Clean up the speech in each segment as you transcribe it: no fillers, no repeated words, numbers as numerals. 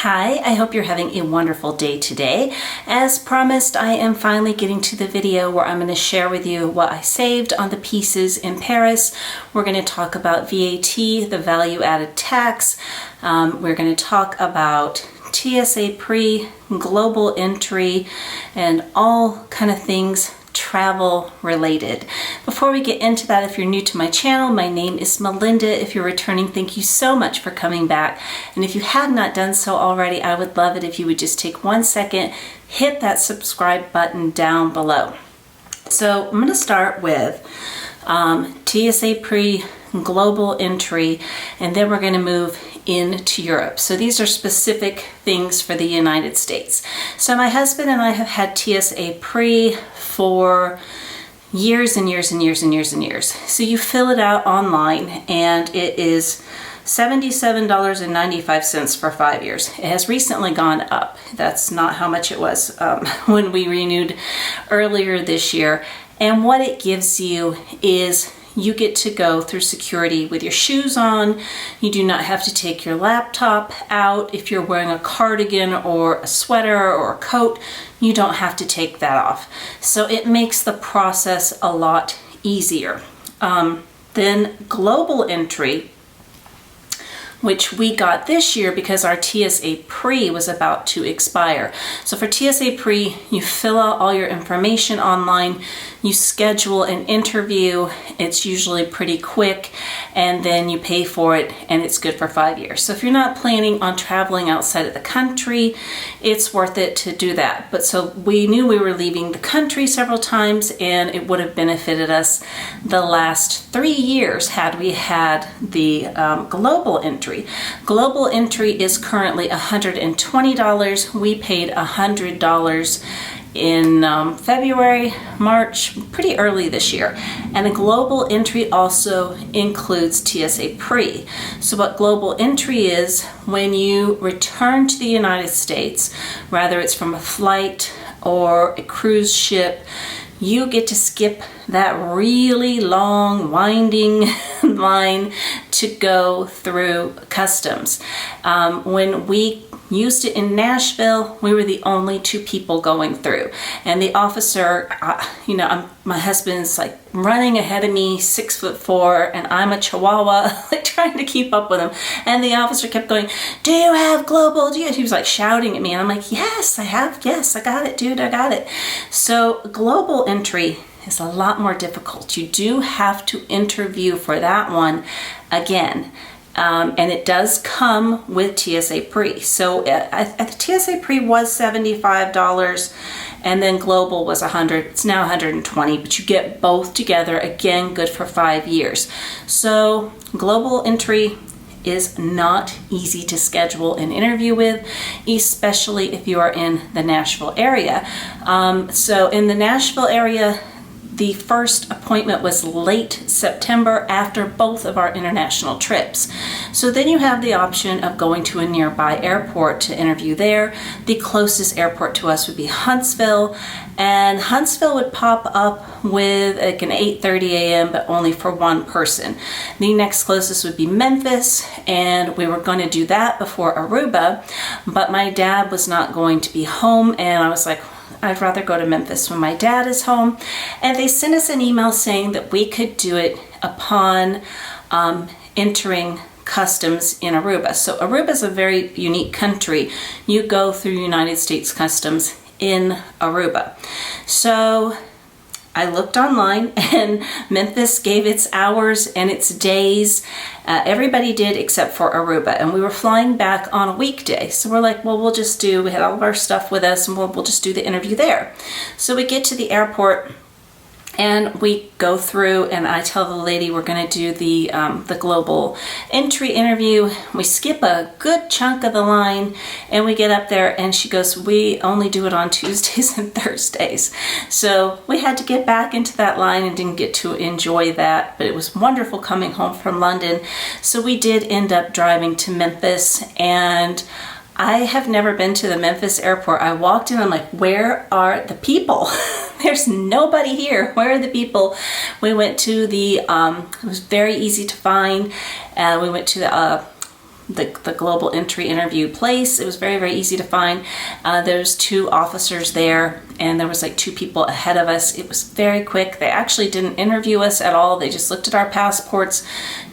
Hi, I hope you're having a wonderful day today. As promised, I am finally getting to the video where I'm going to share with you what I saved on the pieces in Paris. We're going to talk about VAT, the value added tax. We're going to talk about TSA pre, global entry, and all kind of things travel related. Before we get into that, if you're new to my channel, my name is Melinda. If you're returning, thank you so much for coming back. And if you have not done so already, I would love it if you would just take 1 second, hit that subscribe button down below. So I'm going to start with TSA pre, global entry, and then we're going to move into Europe. So these are specific things for the United States. So my husband and I have had TSA pre for years and years and years and years and years. So you fill it out online and it is $77.95 for 5 years. It has recently gone up. That's not how much it was when we renewed earlier this year. And what it gives you is you get to go through security with your shoes on. You do not have to take your laptop out. If you're wearing a cardigan or a sweater or a coat, you don't have to take that off. So it makes the process a lot easier. Then global entry, which we got this year because our TSA pre was about to expire. So for TSA pre, you fill out all your information online, you schedule an interview, it's usually pretty quick, and then you pay for it and it's good for 5 years. So if you're not planning on traveling outside of the country, it's worth it to do that. But so we knew we were leaving the country several times and it would have benefited us the last 3 years had we had the global entry. Global entry is currently $120. We paid $100 in February, March, pretty early this year. And a global entry also includes TSA pre. So what global entry is, when you return to the United States, whether it's from a flight or a cruise ship, you get to skip that really long, winding line to go through customs. When we used it in Nashville, we were the only 2 people going through. And the officer, my husband's like running ahead of me, 6'4", and I'm a chihuahua, like trying to keep up with him. And the officer kept going, "Do you have global? Do you?" He was like shouting at me, and I'm like, "Yes, I have. Yes, I got it, dude. I got it." So global entry is a lot more difficult. You do have to interview for that one again. And it does come with TSA pre. So the TSA pre was $75 and then global was $100. It's now $120, but you get both together. Again, good for 5 years. So global entry is not easy to schedule an interview with, especially if you are in the Nashville area. So in the Nashville area, the first appointment was late September after both of our international trips. So then you have the option of going to a nearby airport to interview there. The closest airport to us would be Huntsville, and Huntsville would pop up with like an 8:30 a.m. but only for 1 person. The next closest would be Memphis, and we were going to do that before Aruba, but my dad was not going to be home, and I was like, I'd rather go to Memphis when my dad is home. And they sent us an email saying that we could do it upon entering customs in Aruba. So Aruba is a very unique country. You go through United States Customs in Aruba. So I looked online and Memphis gave its hours and its days. Everybody did except for Aruba, and we were flying back on a weekday. So we're like, well, we had all of our stuff with us and we'll just do the interview there. So we get to the airport and we go through, and I tell the lady we're going to do the global entry interview. We skip a good chunk of the line, and we get up there, and she goes, "We only do it on Tuesdays and Thursdays." So we had to get back into that line and didn't get to enjoy that, but it was wonderful coming home from London. So we did end up driving to Memphis, and I have never been to the Memphis airport. I walked in, I'm like, where are the people? There's nobody here. Where are the people? We went to the, it was very easy to find. We went to the the global entry interview place. It was very, very easy to find. There's 2 officers there, and there was like 2 people ahead of us. It was very quick. They actually didn't interview us at all. They just looked at our passports,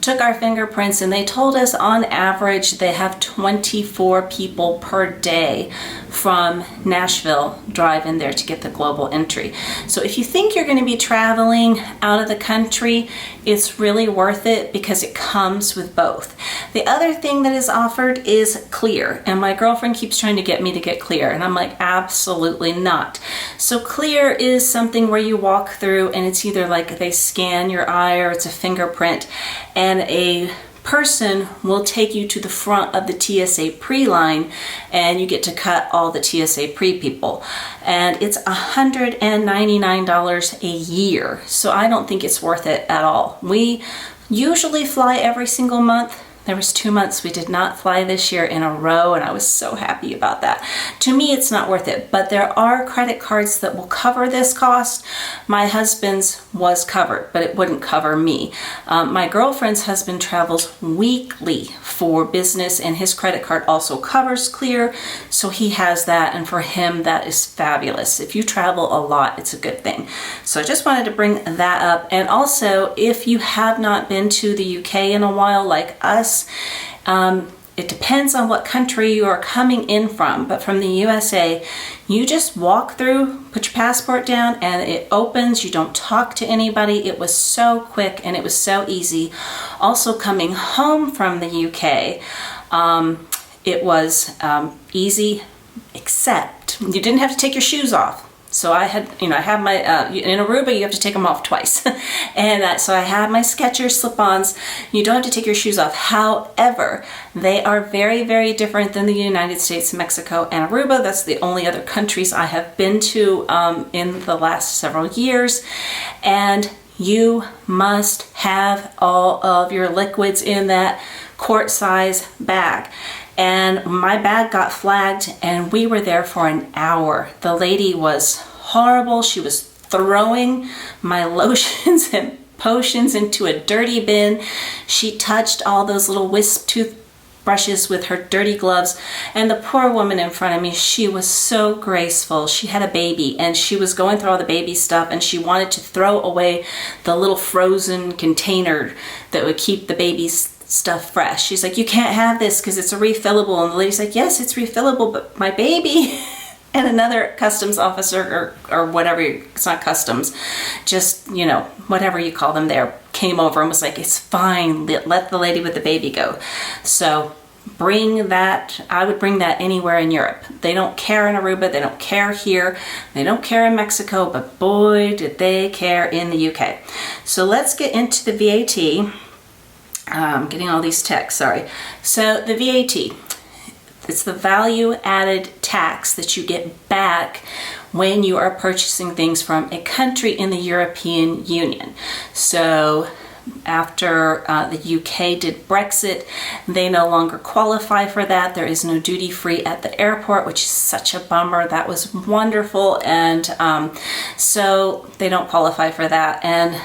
took our fingerprints, and they told us on average they have 24 people per day from Nashville drive in there to get the global entry. So if you think you're going to be traveling out of the country, it's really worth it because it comes with both. The other thing that is offered is Clear, and my girlfriend keeps trying to get me to get Clear, and I'm like, absolutely not. So Clear is something where you walk through and it's either like they scan your eye or it's a fingerprint, and a person will take you to the front of the TSA pre-line, and you get to cut all the TSA pre-people. And it's $199 a year. So I don't think it's worth it at all. We usually fly every single month. There was 2 months we did not fly this year in a row, and I was so happy about that. To me, it's not worth it, but there are credit cards that will cover this cost. My husband's was covered, but it wouldn't cover me. My girlfriend's husband travels weekly for business, and his credit card also covers Clear, so he has that, and for him, that is fabulous. If you travel a lot, it's a good thing. So I just wanted to bring that up. And also, if you have not been to the UK in a while, like us, it depends on what country you are coming in from, but from the USA, you just walk through, put your passport down, and it opens. You don't talk to anybody. It was so quick and it was so easy. Also, coming home from the UK, it was easy, except you didn't have to take your shoes off. So I had, I have my, in Aruba you have to take them off twice. And so I had my Skechers slip-ons. You don't have to take your shoes off. However, they are very, very different than the United States, Mexico, and Aruba. That's the only other countries I have been to in the last several years. And you must have all of your liquids in that quart size bag. And my bag got flagged, and we were there for an hour. The lady was horrible. She was throwing my lotions and potions into a dirty bin. She touched all those little wisp toothbrushes with her dirty gloves. And the poor woman in front of me, she was so graceful. She had a baby, and she was going through all the baby stuff, and she wanted to throw away the little frozen container that would keep the baby's stuff fresh. She's like, you can't have this because it's a refillable. And the lady's like, yes, it's refillable, but my baby. And another customs officer or whatever, it's not customs, just, whatever you call them there, came over and was like, it's fine, let the lady with the baby go. So bring that. I would bring that anywhere in Europe. They don't care in Aruba, they don't care here, they don't care in Mexico, but boy, did they care in the UK. So let's get into the VAT. Getting all these texts, sorry. So the VAT, it's the value added tax that you get back when you are purchasing things from a country in the European Union. So after the UK did Brexit, they no longer qualify for that. There is no duty free at the airport, which is such a bummer. That was wonderful. And so they don't qualify for that. And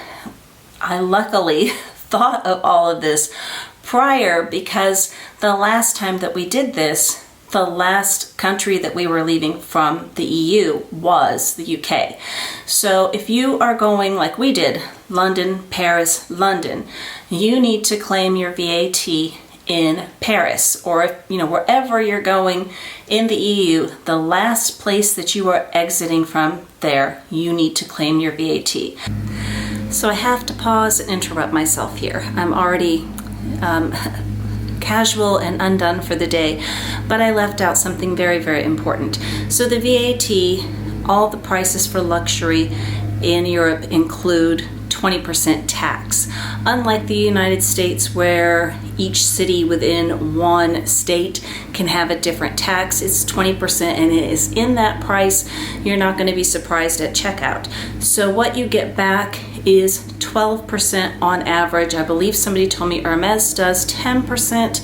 I luckily thought of all of this prior, because the last time that we did this, the last country that we were leaving from the EU was the UK. So if you are going like we did, London, Paris, London, you need to claim your VAT in Paris, or wherever you're going in the EU, the last place that you are exiting from there, you need to claim your VAT. So I have to pause and interrupt myself here. I'm already casual and undone for the day, but I left out something very, very important. So the VAT, all the prices for luxury in Europe include 20% tax. Unlike the United States, where each city within one state can have a different tax, it's 20% and it is in that price. You're not going to be surprised at checkout. So what you get back is 12% on average. I believe somebody told me Hermes does 10%,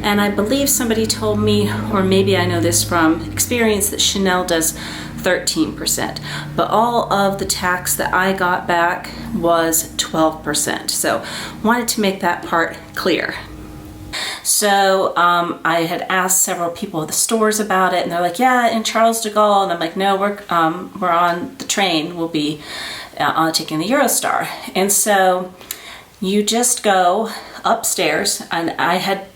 and I believe somebody told me, or maybe I know this from experience, that Chanel does 13%. But all of the tax that I got back was 12%. So wanted to make that part clear. So I had asked several people at the stores about it, and they're like, yeah, in Charles de Gaulle. And I'm like, no, we're on the train. We'll be taking the Eurostar. And so you just go upstairs, and I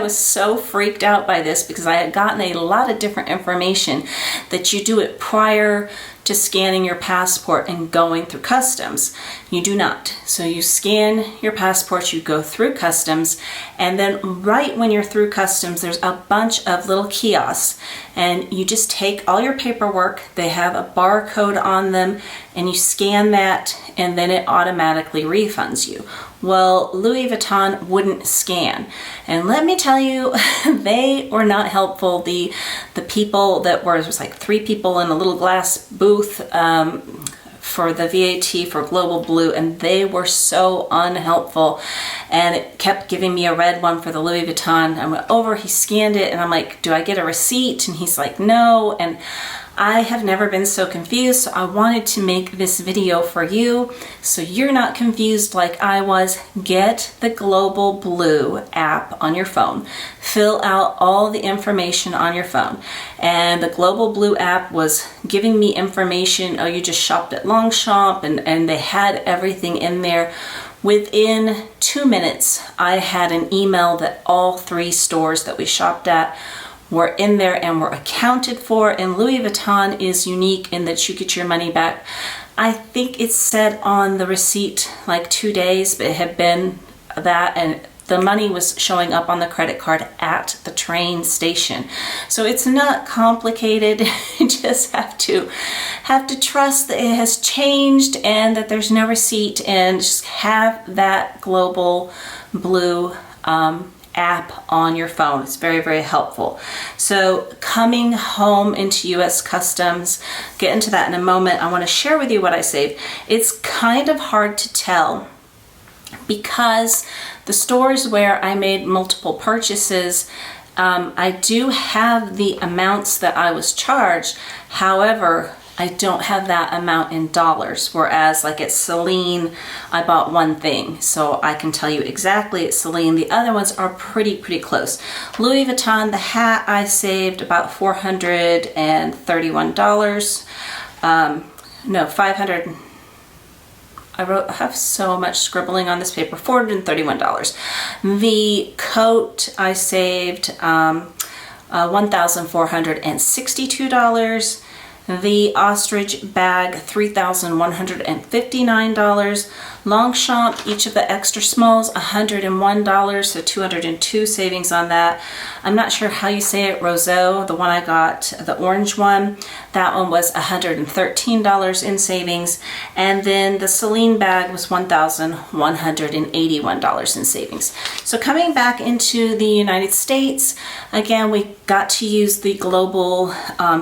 was so freaked out by this because I had gotten a lot of different information that you do it prior to scanning your passport and going through customs. You do not. So you scan your passport, you go through customs, and then right when you're through customs, there's a bunch of little kiosks, and you just take all your paperwork, they have a barcode on them, and you scan that, and then it automatically refunds you. Well, Louis Vuitton wouldn't scan. And let me tell you, they were not helpful. The people that were, it was like 3 people in a little glass booth for the VAT for Global Blue, and they were so unhelpful. And it kept giving me a red one for the Louis Vuitton. I went over, he scanned it, and I'm like, do I get a receipt? And he's like, no. And I have never been so confused, so I wanted to make this video for you so you're not confused like I was. Get the Global Blue app on your phone. Fill out all the information on your phone. And the Global Blue app was giving me information. Oh, you just shopped at Longchamp, and they had everything in there. Within 2 minutes, I had an email that all 3 stores that we shopped at were in there and were accounted for. And Louis Vuitton is unique in that you get your money back. I think it said on the receipt like 2 days, but it had been that, and the money was showing up on the credit card at the train station. So it's not complicated. You just have to trust that it has changed and that there's no receipt, and just have that Global Blue app on your phone. It's very, very helpful. So coming home into US Customs, get into that in a moment. I want to share with you what I saved. It's kind of hard to tell because the stores where I made multiple purchases, I do have the amounts that I was charged. However, I don't have that amount in dollars, whereas like at Celine, I bought one thing, so I can tell you exactly at Celine. The other ones are pretty close. Louis Vuitton, the hat, I saved about $431. No, 500. I have so much scribbling on this paper. $431. The coat, I saved $1,462. The ostrich bag, $3,159. Longchamp, each of the extra smalls, $101, so 202 savings on that. I'm not sure how you say it, Roseau, the one I got, the orange one, that one was $113 in savings. And then the Celine bag was $1,181 in savings. So coming back into the United States, again, we got to use the global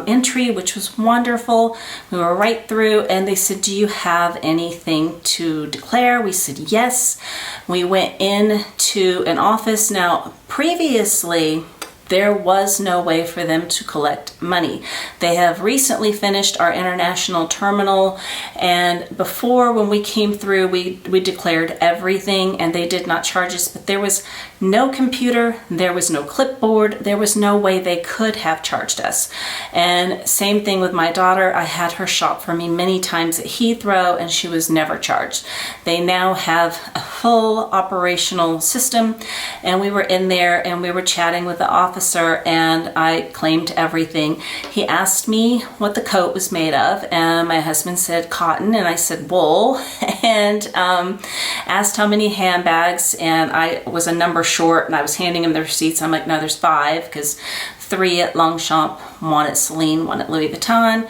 entry, which was wonderful. We were right through, and they said, do you have anything to declare? We said yes. We went into an office. Now, previously, there was no way for them to collect money. They have recently finished our international terminal, and before, when we came through, we declared everything, and they did not charge us, but there was no computer, there was no clipboard, there was no way they could have charged us. And same thing with my daughter. I had her shop for me many times at Heathrow, and she was never charged. They now have a full operational system, and we were in there and we were chatting with the officer, and I claimed everything. He asked me what the coat was made of, and my husband said cotton, and I said wool, and asked how many handbags, and I was a number short, and I was handing him the receipts. I'm like, no, there's 5, because 3 at Longchamp, 1 at Celine, 1 at Louis Vuitton.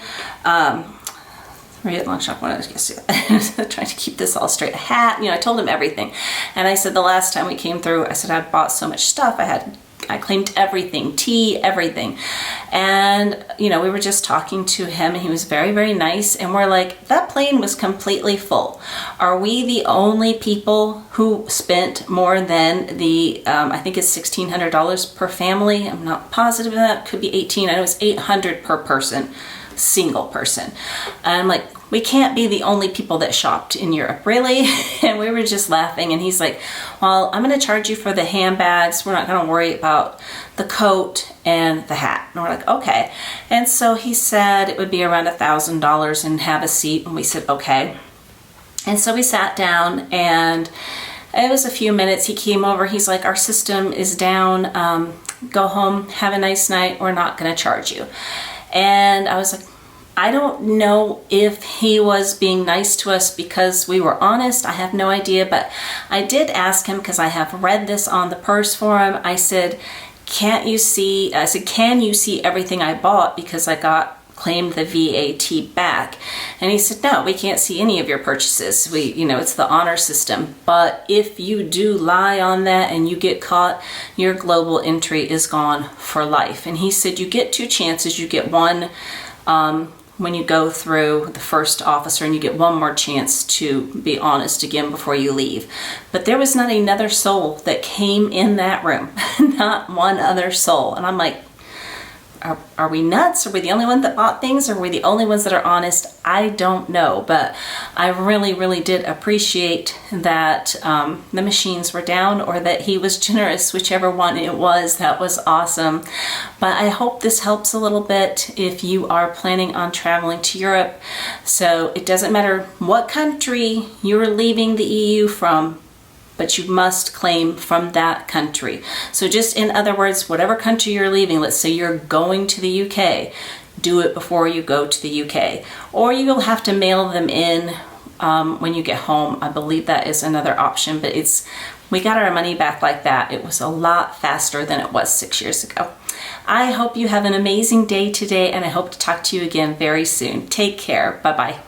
3 at Longchamp, 1 at, trying to keep this all straight. A hat, I told him everything. And I said the last time we came through, I said I bought so much stuff. I claimed everything, tea, everything. And, we were just talking to him, and he was very, very nice. And we're like, that plane was completely full. Are we the only people who spent more than the, I think it's $1,600 per family. I'm not positive of that. Could be 18. I know it's $800 per person, single person. And I'm like, we can't be the only people that shopped in Europe, really? And we were just laughing, and he's like, well, I'm gonna charge you for the handbags. We're not gonna worry about the coat and the hat. And we're like, okay. And so he said it would be around $1,000 and have a seat, and we said, okay. And so we sat down, and it was a few minutes. He came over, he's like, our system is down, go home, have a nice night, we're not gonna charge you. And I was like, I don't know if he was being nice to us because we were honest. I have no idea, but I did ask him, because I have read this on the purse forum. I said, can you see everything I bought, because I claimed the VAT back? And he said, no, we can't see any of your purchases. It's the honor system. But if you do lie on that and you get caught, your global entry is gone for life. And he said, you get 2 chances. You get one when you go through the first officer, and you get one more chance to be honest again before you leave. But there was not another soul that came in that room. Not one other soul. And I'm like, are we nuts? Are we the only ones that bought things? Or are we the only ones that are honest? I don't know, but I really, really did appreciate that the machines were down, or that he was generous, whichever one it was. That was awesome. But I hope this helps a little bit if you are planning on traveling to Europe. So it doesn't matter what country you're leaving the EU from, but you must claim from that country. So just in other words, whatever country you're leaving, let's say you're going to the UK, do it before you go to the UK. Or you will have to mail them in when you get home. I believe that is another option, but we got our money back like that. It was a lot faster than it was 6 years ago. I hope you have an amazing day today, and I hope to talk to you again very soon. Take care. Bye-bye.